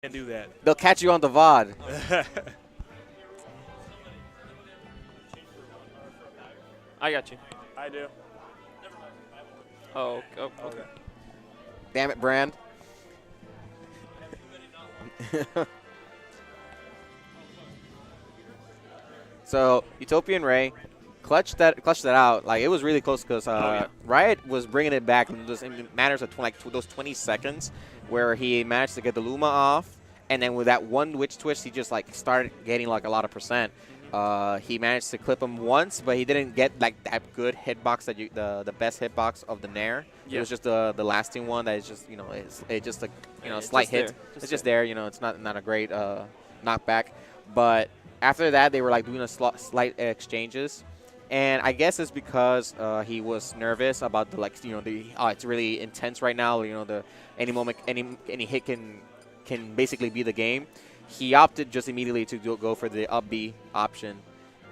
Can't do that. They'll catch you on the VOD. I got you. I do. Oh, okay. Damn it, Brand. So UtopianRay clutched that out. Like, it was really close because Riot was bringing it back in matters of those 20 seconds where he managed to get the Luma off, and then with that one witch twist, he just like started getting like a lot of percent. He managed to clip him once, but he didn't get like that good hitbox that the best hitbox of the Nair. Yeah. It was just the lasting one that is just it's just a slight hit. It's just there. It's not a great knockback. But after that, they were like doing a slight exchanges, and I guess it's because he was nervous about it's really intense right now. Any moment any hit can basically be the game. He opted just immediately to go for the up B option,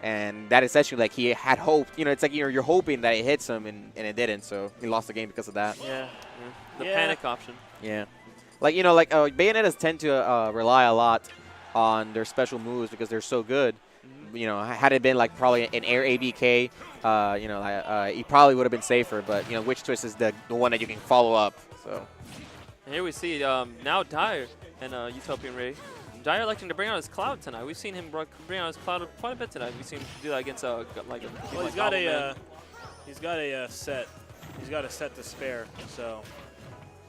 and that essentially, like, he had hoped. It's like you're hoping that it hits him, and it didn't. So he lost the game because of that. Yeah, the panic option. Yeah, Bayonettas tend to rely a lot on their special moves because they're so good. Had it been like probably an air ABK, he probably would have been safer. But Witch Twist is the one that you can follow up. So and here we see now Dyer and UtopianRay. Dyer electing to bring out his Cloud tonight. We've seen him bring out his Cloud quite a bit tonight. We've seen him do that against Well, he's got a set. He's got a set to spare. So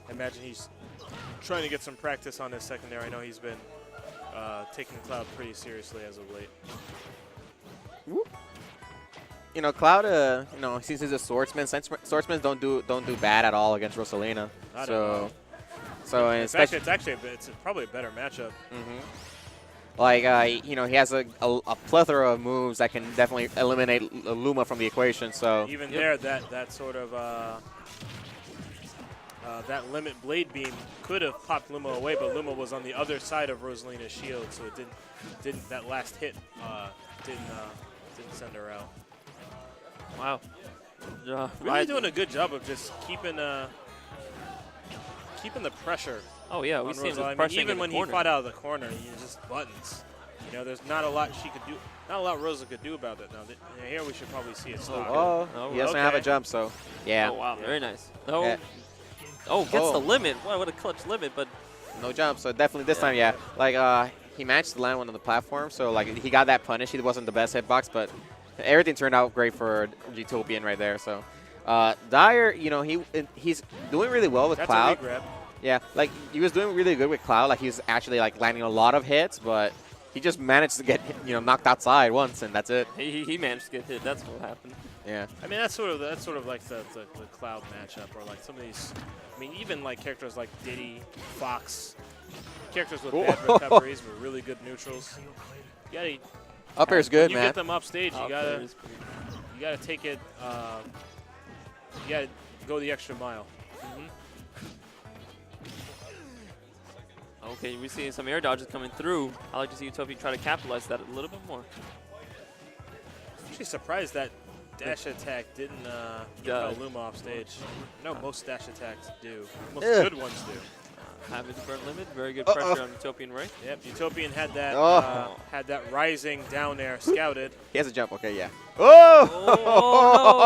I imagine he's trying to get some practice on his secondary. I know he's been taking Cloud pretty seriously as of late. Cloud, since he's a swordsman, swordsmen don't do bad at all against Rosalina. Not at all. So in fact, it's probably a better matchup. He has a plethora of moves that can definitely eliminate Luma from the equation. So even there, that sort of that limit blade beam could have popped Luma away, but Luma was on the other side of Rosalina's shield, so it didn't. That last hit didn't send her out. Wow. Really doing a good job of just keeping the pressure. Oh yeah, we see him even when he fought out of the corner, just buttons. There's not a lot she could do. Not a lot Rosa could do about it. Now here we should probably see it stop. He doesn't have a jump, so yeah. Oh wow, very nice. Gets the limit. What a clutch limit, but no jump. So definitely this time, yeah. He managed to land one on the platform, so he got that punish. He wasn't the best hitbox, but everything turned out great for Utopian right there. So Dyer, he's doing really well with Cloud. That's a regrab. Yeah, he was doing really good with Cloud. He was actually landing a lot of hits, but he just managed to get knocked outside once, and that's it. He managed to get hit. That's what happened. Yeah. I mean, that's sort of like the Cloud matchup, or like some of these. I mean, even like characters like Diddy, Fox, characters with bad recoveries were really good neutrals. Up air is good, man. You get them up stage, you gotta take it. You gotta go the extra mile. Okay, we're seeing some air dodges coming through. I like to see Utopian try to capitalize that a little bit more. I'm actually surprised that dash attack didn't get Luma off stage. No, most dash attacks do. Most good ones do. Having to burn limit, very good pressure on UtopianRay. Yep, Utopian had that rising down air scouted. He has a jump. Okay, yeah. Oh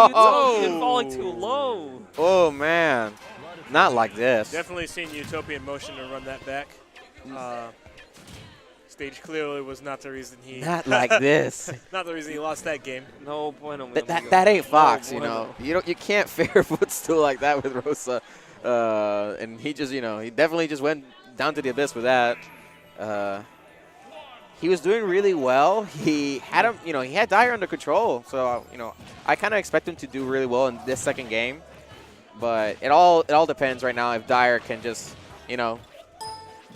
no! Utopian falling too low. Oh man, not like this. Definitely seen Utopian motion to run that back. Stage clearly was not the reason he. Not like this. Not the reason he lost that game. No bueno. That ain't Fox, You can't fair footstool like that with Rosa. And he just, he definitely just went down to the abyss with that. He was doing really well. He had him, he had Dyer under control. So, I kind of expect him to do really well in this second game. But it all depends right now if Dyer can just,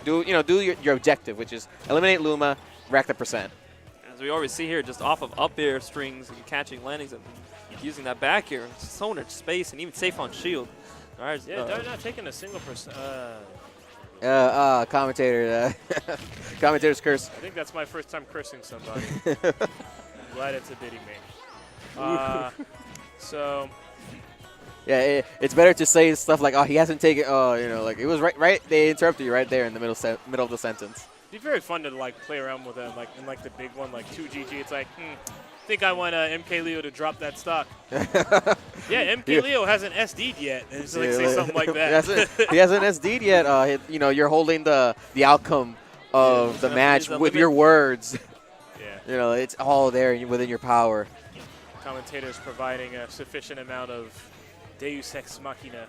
do your objective, which is eliminate Luma, rack the percent. As we always see here, just off of up air strings and catching landings and using that back air, so much space and even safe on shield. All right, they're not taking a single percent. Commentator's curse. I think that's my first time cursing somebody. I'm glad it's a Diddy me. So Yeah, it's better to say stuff like, "Oh, he hasn't taken." Oh, you know, like it was right. They interrupted you right there in the middle of the sentence. It'd be very fun to like play around with it, like in like the big one, like 2GG. It's like, I think I want MK Leo to drop that stock. Yeah, MK Leo hasn't SD'd yet. And it's like say something like that. he hasn't SD'd yet. You know, you're holding the outcome of the match with your words. Yeah. You know, it's all there within your power. Commentators providing a sufficient amount of Deus Ex Machina.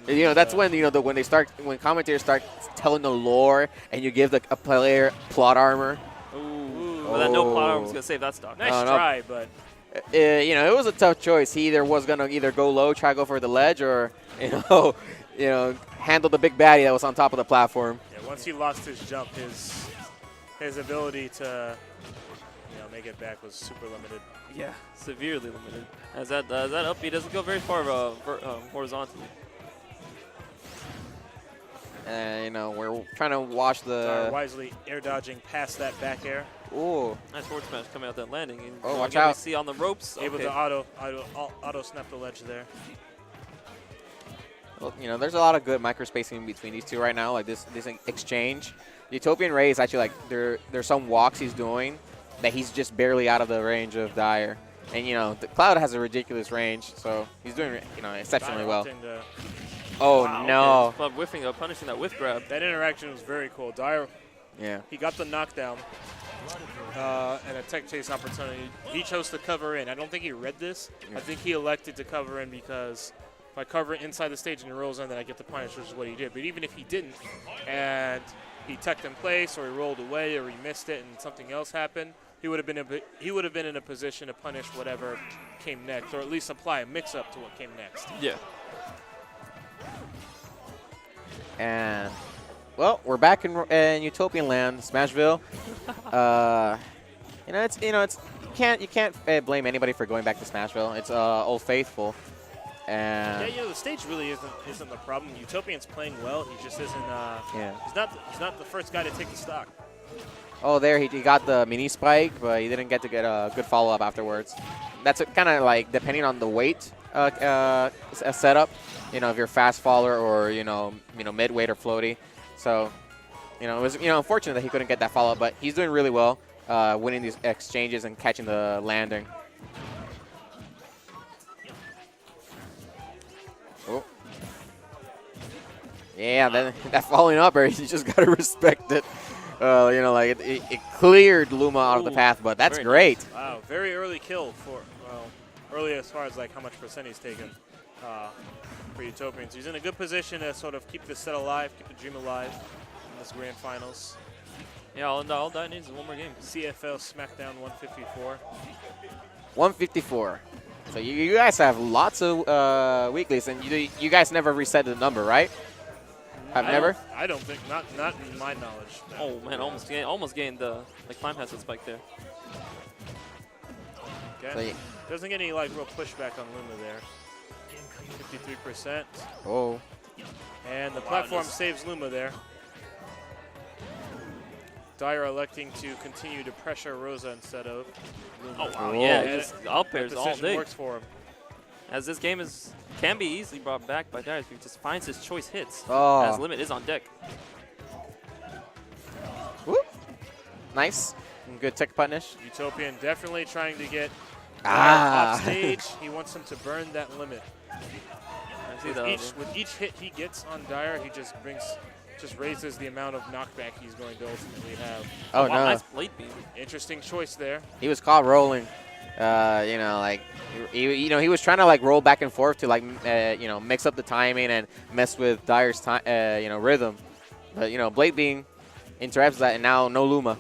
You know, that's when, you know, when commentators start telling the lore and you give a player plot armor. Ooh. Well, that no plot armor was going to save that stock. Nice try, but. You know, it was a tough choice. He either was going to go low, try to go for the ledge, or, you know, handle the big baddie that was on top of the platform. Yeah, once he lost his jump, his ability to, make it back was super limited. Yeah, severely limited. As that up B doesn't go very far horizontally. And, you know, we're trying to watch the... wisely air dodging past that back air. Ooh. Nice forward smash coming out that landing. And oh, watch out. See on the ropes. Able to auto snap the ledge there. Well, you know, there's a lot of good microspacing between these two right now, like this exchange. UtopianRay is actually like, there's some walks he's doing that he's just barely out of the range of Dyer. And, you know, the Cloud has a ridiculous range, so he's doing, you know, exceptionally well. Oh, wow, no. Okay. Cloud whiffing, punishing that whiff grab. That interaction was very cool. Dyer, he got the knockdown and a tech chase opportunity. He chose to cover in. I don't think he read this. I think he elected to cover in because if I cover it inside the stage and he rolls in, then I get the punish, which is what he did. But even if he didn't and he teched in place or he rolled away or he missed it and something else happened, he would have been in a position to punish whatever came next, or at least apply a mix-up to what came next. Yeah. And, well, we're back in Utopian land, Smashville. You can't blame anybody for going back to Smashville. It's Old Faithful. And yeah, the stage really isn't the problem. Utopian's playing well. He just isn't. He's not the first guy to take the stock. Oh, there he got the mini spike, but he didn't get to get a good follow-up afterwards. That's kind of like depending on the weight setup. You know, if you're fast faller or mid-weight or floaty. So, it was unfortunate that he couldn't get that follow-up, but he's doing really well, winning these exchanges and catching the landing. Oh. Yeah, that falling up, you just gotta respect it. It cleared Luma out of the path, but that's great. Nice. Wow, very early kill early as far as like how much percent he's taken for Utopians. He's in a good position to sort of keep the set alive, keep the dream alive in this grand finals. Yeah, all that needs is one more game. CFL Smackdown 154. 154. So you guys have lots of weeklies, and you guys never reset the number, right? Never? I don't think, not in my knowledge. Oh man, almost gained the climb hazard spike there. Okay. Doesn't get any like real pushback on Luma there. 53%. Oh. And the platform saves Luma there. Dyer electing to continue to pressure Rosa instead of Luma. Oh wow, yeah, just up airs all day. Works for him. As this game can be easily brought back by Dyer if he just finds his choice hits. Oh. As Limit is on deck. Whoop. Nice. Good tech punish. Utopian definitely trying to get off stage. He wants him to burn that Limit. With each hit he gets on Dyer, he just raises the amount of knockback he's going to ultimately have. Oh, no. Nice blade beam. Interesting choice there. He was caught rolling. He was trying to like roll back and forth to like mix up the timing and mess with Dyer's time, rhythm. But blade beam interrupts that, and now no Luma.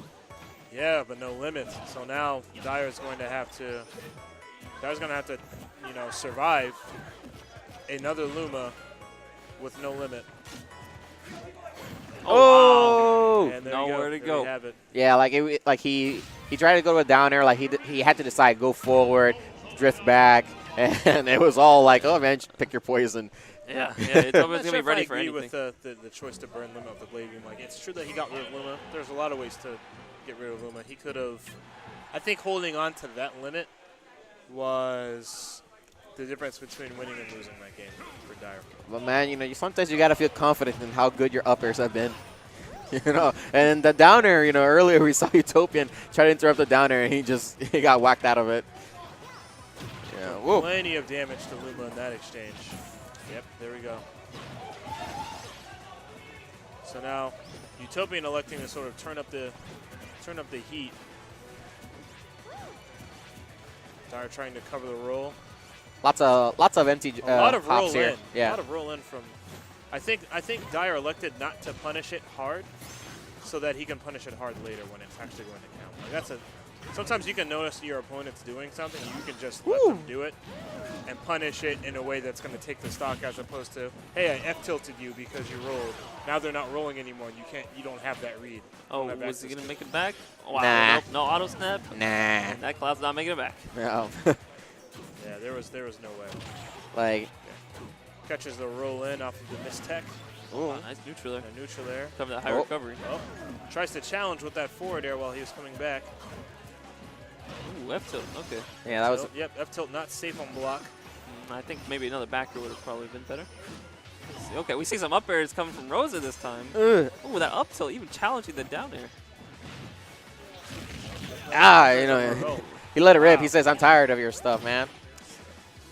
Yeah, but no Limit. So now Dyer's going to have to survive another Luma with no Limit. Oh! And there nowhere to go. You have it. Yeah, he tried to go to a down air, he had to decide go forward, drift back, and it was all like, oh man, pick your poison. Yeah, it's always gonna be ready for anything. With the choice to burn Luma with the blade beam. Like, it's true that he got rid of Luma. There's a lot of ways to get rid of Luma. He could have, I think, holding on to that Limit was the difference between winning and losing that game for Dyer. But man, sometimes you gotta feel confident in how good your up airs have been. And the down air, earlier we saw Utopian try to interrupt the down air, and he got whacked out of it. Yeah, whoa. Plenty of damage to Luma in that exchange. Yep, there we go. So now Utopian electing to sort of turn up the heat. Dyer trying to cover the roll. Lots of empty A lot of roll hops here. in. Yeah. A lot of roll in from. I think Dyer elected not to punish it hard, so that he can punish it hard later when it's actually going to count. Like that's sometimes you can notice your opponent's doing something, and you can just let them do it and punish it in a way that's going to take the stock, as opposed to, hey, I F-tilted you because you rolled. Now they're not rolling anymore, and you don't have that read. Oh, was he going to make it back? Oh, wow, Nah. nope, no auto snap. Nah. And that Cloud's not making it back. No. Yeah, there was no way. Like. Catches the roll in off of the mistech. Oh, nice neutral there. A neutral there. Cover that high recovery. Oh, tries to challenge with that forward air while he was coming back. Ooh, F tilt. Okay. Yeah, that was. Yep, F tilt not safe on block. I think maybe another backer would have probably been better. Let's see. Okay, we see some up airs coming from Rosa this time. Ooh, that up tilt even challenging the down air. He let it rip. He says, "I'm tired of your stuff, man."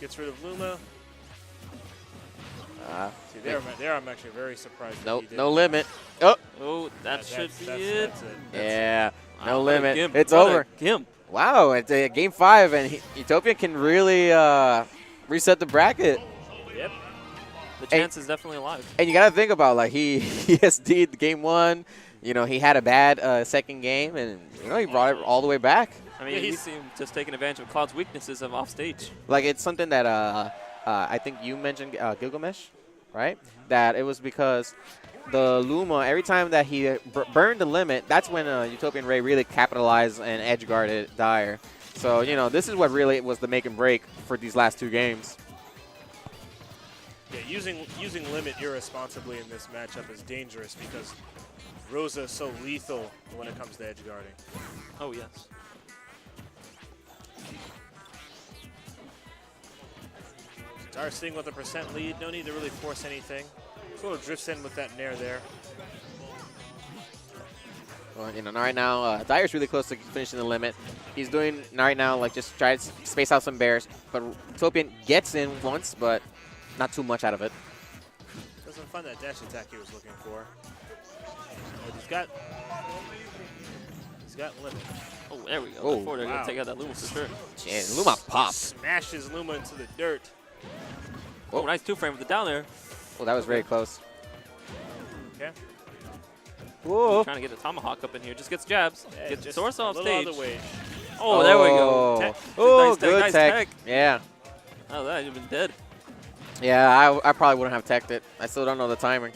Gets rid of Luma. See, there I'm actually very surprised. No limit. Oh. Oh, that should be it. That's it. Yeah. No Wow, limit. Gimp. It's What a over. Gimp. Wow, it's game 5, and Utopia can really reset the bracket. Yep. The chance is definitely alive. And you got to think about, like, he SD'd game 1. He had a bad second game, and, he brought it all the way back. I mean, you see him just taking advantage of Cloud's weaknesses of off stage. Like, it's something that I think you mentioned, Gilgamesh, right? That it was because the Luma, every time that he burned the limit, that's when UtopianRay really capitalized and edge guarded Dyer. So, this is what really was the make and break for these last 2 games. Yeah, using limit irresponsibly in this matchup is dangerous because Rosa is so lethal when it comes to edge guarding. Oh, yes. Dyer sitting with a % lead. No need to really force anything. Sort of drifts in with that nair there. Well, right now, Dyer's really close to finishing the limit. He's doing right now, like, just try to space out some bears. But Utopian gets in once, but not too much out of it. Doesn't find that dash attack he was looking for. But he's got limit. Oh, there we go. Oh, They're wow. going to take out that Luma for sure. Yeah, Luma popped. Smashes Luma into the dirt. Oh, nice 2-frame with the down there. Oh, that was very close. Okay. Whoa. Trying to get a tomahawk up in here. Just gets jabs. Gets Just source off a little stage. out of the way. Oh, there we go. Oh, Nice tech, good nice tech. tech. Yeah. Oh, that would have been dead. Yeah, I probably wouldn't have teched it. I still don't know the timing.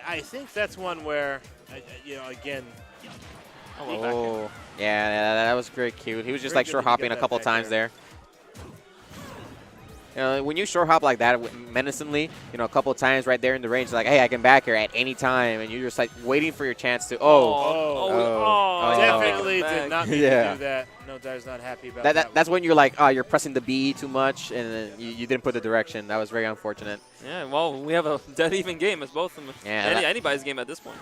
I think that's one where, again. Oh, yeah, that was very cute. He was just Very like good short that you hopping got a that couple back times there. When you short hop like that menacingly, a couple times right there in the range, like, hey, I can back here at any time, and you're just like waiting for your chance to. Definitely did not mean to do that. No, Dyer's not happy about that. That's when you're like, oh, you're pressing the B too much, and then you didn't put the direction. That was very unfortunate. Yeah, well, we have a dead even game as both of them. Yeah, anybody's game at this point.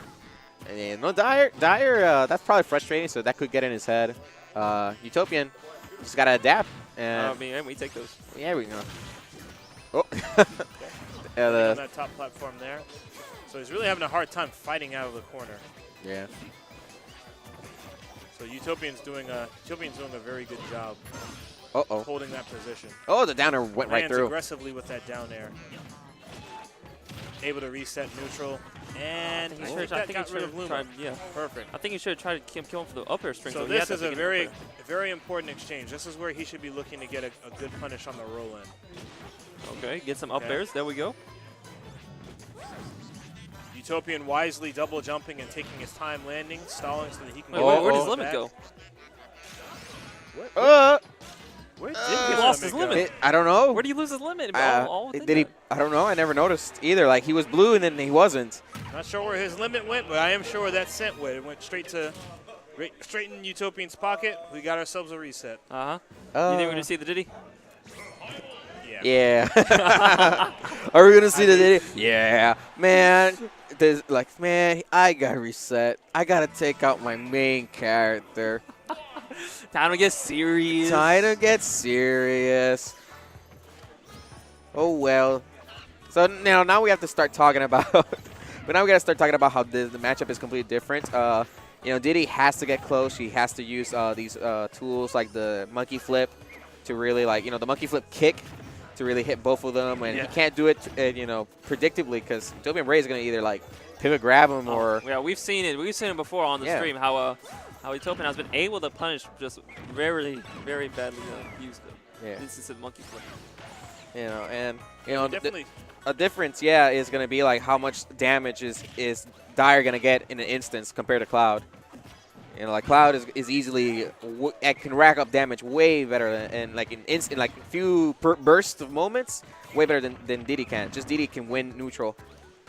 And, no, Dyer, that's probably frustrating, so that could get in his head. Utopian just got to adapt. And we take those. yeah, we go. Oh. On that top platform there. So he's really having a hard time fighting out of the corner. Yeah. So Utopian's doing a very good job holding that position. Oh, the downer went right through. Aggressively with that down air. Able to reset neutral. And he got rid of Luma. Yeah. Perfect. I think he should have tried to kill him for the up air string. So this is a very important exchange. This is where he should be looking to get a good punish on the roll-in. Okay, get some up airs. There we go. Utopian wisely double jumping and taking his time landing, stalling so that he can where does Limit go? Where did he lost his limit? I don't know. Where did he lose his limit? Did he? I don't know. I never noticed either. Like, he was blue and then he wasn't. Not sure where his limit went, but I am sure where that scent went. It went straight in Utopian's pocket. We got ourselves a reset. You think we're going to see the Diddy? Yeah. Are we gonna see the Diddy? Yeah, man. There's like, man, I gotta reset. I gotta take out my main character. Time to get serious. Time to get serious. Oh well. So now we have to start talking about. But now we gotta start talking about how the matchup is completely different. You know, Diddy has to get close. He has to use these tools like the monkey flip to really the monkey flip kick to really hit both of them, and he can't do it, you know, predictably because UtopianRay is gonna either like pivot grab him or. Yeah, we've seen it. We've seen it before on the stream how Utopian has been able to punish just very badly used. This is a monkey flip. You know, and you know, Definitely. a difference, is gonna be like how much damage is Dyer gonna get in an instance compared to Cloud. You know, like Cloud is easily can rack up damage way better and like in like a few bursts of moments, way better than Diddy can. Just Diddy can win neutral,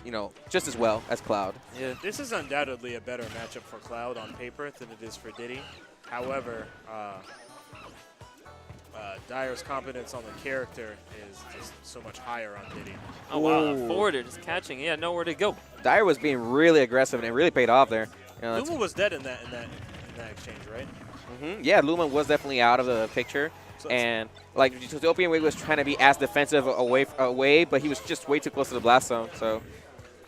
you know, just as well as Cloud. Yeah, this is undoubtedly a better matchup for Cloud on paper than it is for Diddy. However, Dyer's competence on the character is just so much higher on Diddy. Oh wow, forwarder just catching. Yeah, nowhere to go. Dyer was being really aggressive and it really paid off there. You know, Luma was dead in that exchange, right? Yeah, Luma was definitely out of the picture, and like UtopianRay was trying to be as defensive away, but he was just way too close to the blast zone. So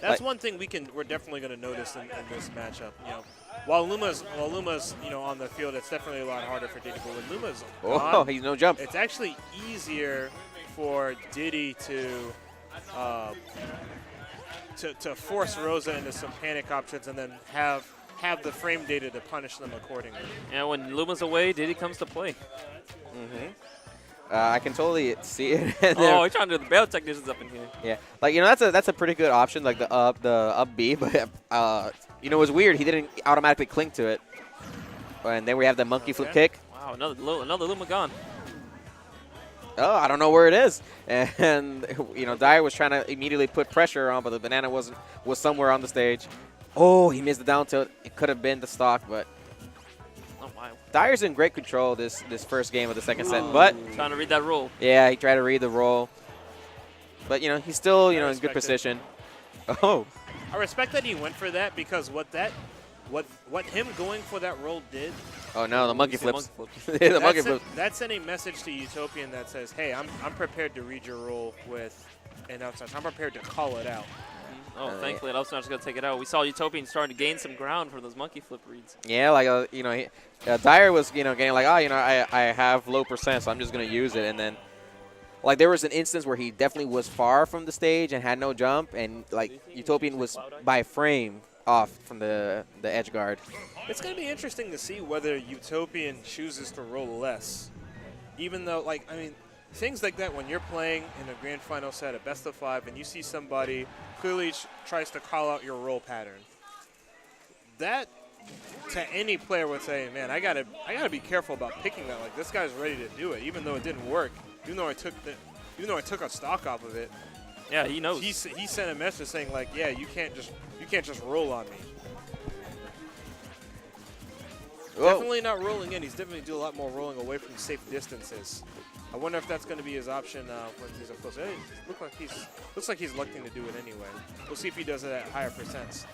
that's one thing we're definitely going to notice in this matchup. You know, while Luma's you know on the field, it's definitely a lot harder for Diddy. But when Luma's on, he's no jump. It's actually easier for Diddy to force Rosa into some panic options and then have the frame data to punish them accordingly. And when Luma's away, Diddy comes to play. I can totally see it. Oh, he's trying to do the bail technicians up in here. Yeah, like you know that's a pretty good option, like the up B, but you know it was weird. He didn't automatically cling to it, and then we have the monkey flip kick. Wow, another Luma gone. Oh, I don't know where it is, and you know Dyer was trying to immediately put pressure on, but the banana was somewhere on the stage. Oh, he missed the down tilt. It could have been the stock, but Dyer's in great control this first game of the second set. But trying to read that roll. Yeah, he tried to read the roll, but you know he's still in good position. Oh, I respect that he went for that because what him going for that roll did. Oh no, the monkey flips. The monkey flips. That sent a message to Utopian that says, "Hey, I'm prepared to read your roll with an up smash. I'm prepared to call it out." Oh, thankfully, up smash is going to take it out. We saw Utopian starting to gain some ground from those monkey flip reads. Yeah, like you know, Dyer was getting like, I have low percent, so I'm just going to use it, and then like there was an instance where he definitely was far from the stage and had no jump, and like Utopian was by a frame off from the edge guard. It's going to be interesting to see whether Utopian chooses to roll less, even though things like that when you're playing in a grand final set, a best of 5, and you see somebody clearly tries to call out your roll pattern. That to any player would say, man, I gotta be careful about picking that. Like this guy's ready to do it, even though it didn't work. Even though I took a stock off of it. Yeah, he knows. He sent a message saying like, yeah, you can't just roll on me. Whoa. Definitely not rolling in. He's definitely doing a lot more rolling away from safe distances. I wonder if that's going to be his option when he's up close. Hey, looks like he's electing to do it anyway. We'll see if he does it at higher percents.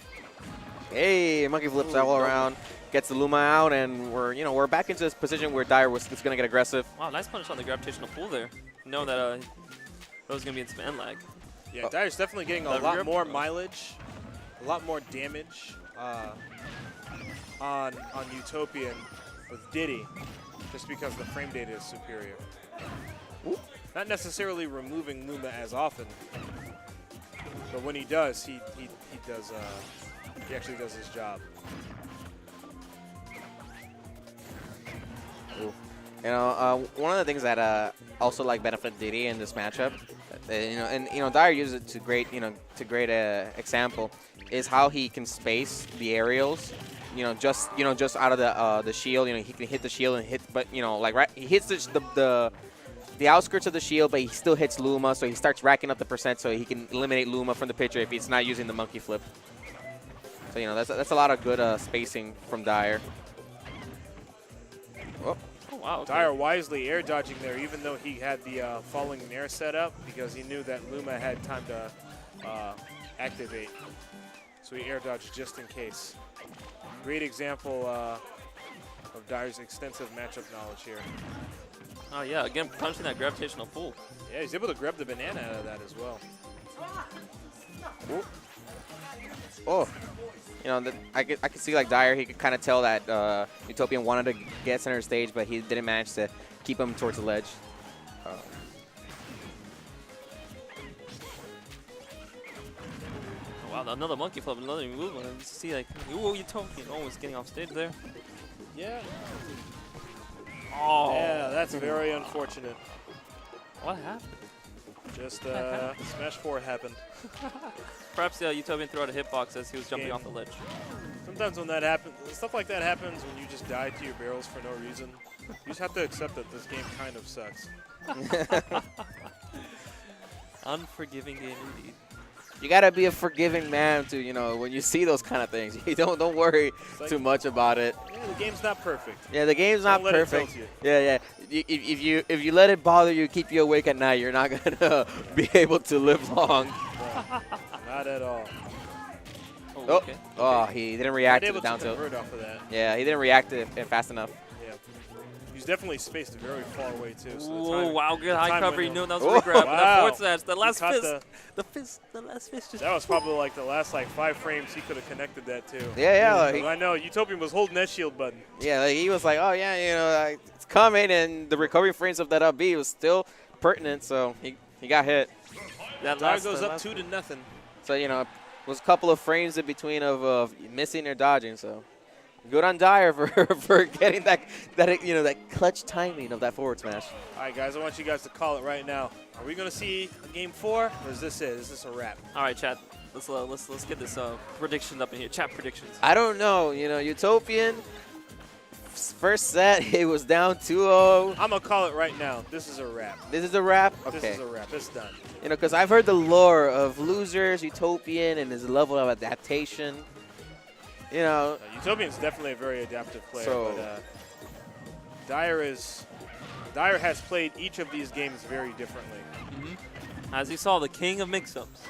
Hey, monkey flips all around, gets the Luma out, and we're back into this position where Dyer was going to get aggressive. Wow, nice punish on the gravitational pull there. Knowing that Rose is going to be in some end lag. Yeah, Dyer's definitely getting a lot more mileage, a lot more damage on Utopian with Diddy, just because the frame data is superior. Ooh. Not necessarily removing Luma as often, but when he does, he actually does his job. Ooh. You know, one of the things that also like benefit Diddy in this matchup, Dyer uses it to great example, is how he can space the aerials. Just out of the shield. He can hit the shield and hit, but he hits the outskirts of the shield, but he still hits Luma, so he starts racking up the percent so he can eliminate Luma from the picture if he's not using the monkey flip. So that's a lot of good spacing from Dyer. Oh. wow. Okay. Dyer wisely air dodging there, even though he had the falling in air set up, because he knew that Luma had time to activate. So he air dodged just in case. Great example of Dyer's extensive matchup knowledge here. Oh, yeah. Again, punching that gravitational pull. Yeah, he's able to grab the banana out of that as well. Ooh. Oh. You know, I could see like Dyer, he could kind of tell that Utopian wanted to get center stage, but he didn't manage to keep him towards the ledge. Wow, another monkey flip, another move. And you see, like, ooh, Utopian almost getting off stage there. Yeah. Oh. Yeah, that's very unfortunate. What happened? Just Smash 4 happened. Perhaps Utopian threw out a hitbox as he was jumping off the ledge. Sometimes when that happens, stuff like that happens when you just die to your barrels for no reason. You just have to accept that this game kind of sucks. Unforgiving game indeed. You gotta be a forgiving man to, you know, when you see those kind of things. You don't worry like, too much about it. Yeah, the game's not perfect. Yeah, the game's not Don't let it perfect. tilt you. Yeah. If you let it bother you, keep you awake at night, you're not gonna be able to live long. No, not at all. Oh, Okay. oh, he didn't react to Able the down to tilt. convert off of that. Yeah, he didn't react to it fast enough. Yeah. He's definitely spaced very far away too. So the Oh, timing- wow, good high time cover. He window. knew that was a grab. Wow. That forward smash, the He last caught fist. The last fist just. That was probably like the last like 5 frames he could have connected that to. Yeah. I know Utopian was holding that shield button. Yeah, like he was like, oh yeah, you know, it's coming, and the recovery frames of that up B was still pertinent, so he got hit. That Dyer last goes up last 2-0. So you know, it was a couple of frames in between of missing or dodging. So good on Dyer for getting that you know, that clutch timing of that forward smash. All right, guys, I want you guys to call it right now. Are we going to see a game 4, or is this it? Is this a wrap? All right, chat. Let's get this prediction up in here. Chat predictions. I don't know. You know, Utopian first set it was down 2-0. I'm going to call it right now. This is a wrap. This is a wrap. Okay. This is a wrap. It's done. You know, because I've heard the lore of losers, Utopian, and his level of adaptation. You know, Utopian's definitely a very adaptive player, So- but Dyer has played each of these games very differently. As you saw, the king of mix-ups.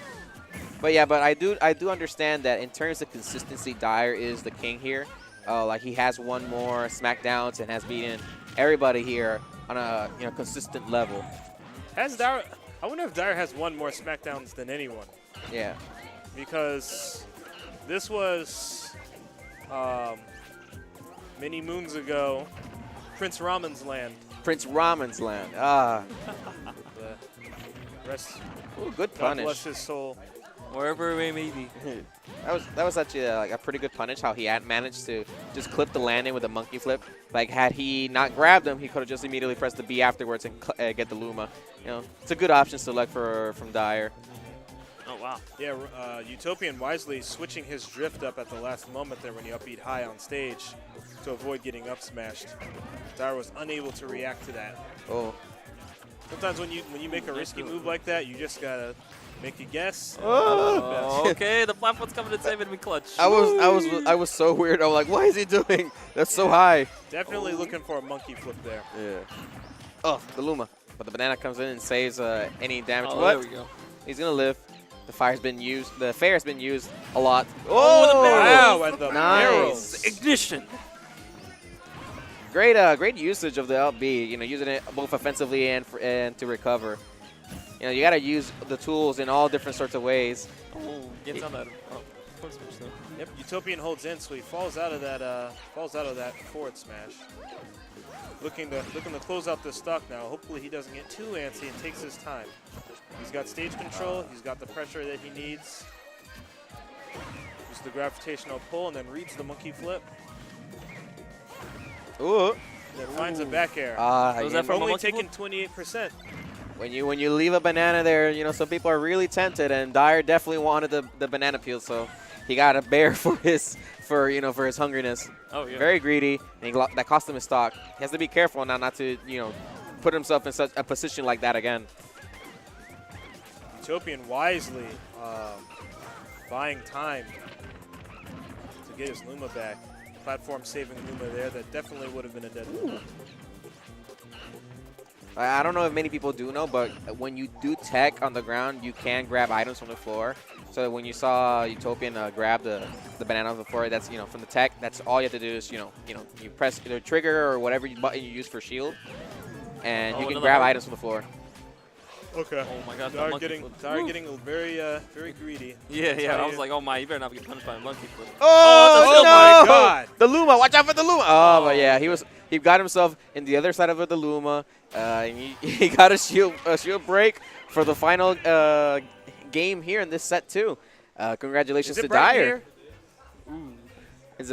but yeah, but I do understand that in terms of consistency, Dyer is the king here. Like he has won more Smackdowns and has beaten everybody here on a consistent level. Has Dyer? I wonder if Dyer has won more Smackdowns than anyone, Yeah. because this was many moons ago, Prince Ramen's land. Prince Ramen's land. Ah. The rest, Ooh, good God punish. bless his soul. Wherever it may be. That was actually like a pretty good punish. How he had managed to just clip the landing with a monkey flip. Like had he not grabbed him, he could have just immediately pressed the B afterwards and get the Luma. You know, it's a good option select from Dyer. Oh, wow. Yeah, Utopian wisely switching his drift up at the last moment there when he up-beat high on stage to avoid getting up smashed. Dyer was unable to react to that. Oh. Sometimes when you make a risky move like that, you just gotta make a guess. Oh, okay, the platform's coming to save it in clutch. I was so weird. I was like, what is he doing? That's so high. Definitely looking for a monkey flip there. Yeah. Oh, the Luma. But the banana comes in and saves any damage. Oh, What? there we go. He's gonna live. The fire's been used. The fair's been used a lot. Oh, the barrel! Wow, and the Nice. barrels. Ignition. Great usage of the up B. You know, using it both offensively and to recover. You know, you gotta use the tools in all different sorts of ways. Oh, gets on that. Oh, forward smash though. Yep, Utopian holds in, so he falls out of that forward smash. Looking to close out the stock now. Hopefully he doesn't get too antsy and takes his time. He's got stage control. He's got the pressure that he needs. Uses the gravitational pull and then reads the monkey flip. Ooh. And then finds a back air. Was that from a Only monkey taking flip? Uh,28%. when you leave a banana there, you know, some people are really tempted, and Dyer definitely wanted the banana peel, so he got a bear for his hungriness. Oh, yeah. Very greedy, and that cost him his stock. He has to be careful now not to, you know, put himself in such a position like that again. Utopian wisely buying time to get his Luma back. Platform saving Luma there. That definitely would have been a dead Luma. I don't know if many people do know, but when you do tech on the ground, you can grab items from the floor. So when you saw Utopian grab the banana on the floor, that's from the tech. That's all you have to do is you press the trigger or whatever button you use for shield, and you can grab items from the floor. Okay. Oh my gosh, Dara getting very very greedy. Yeah. I was like, oh my, you better not get punished by a monkey flip. Oh, Oh my God! The Luma, watch out for the Luma. Oh, but yeah, he got himself in the other side of the Luma, and he got a shield break for the final game here in this set too. Congratulations to Is it right Dyer. here? Ooh.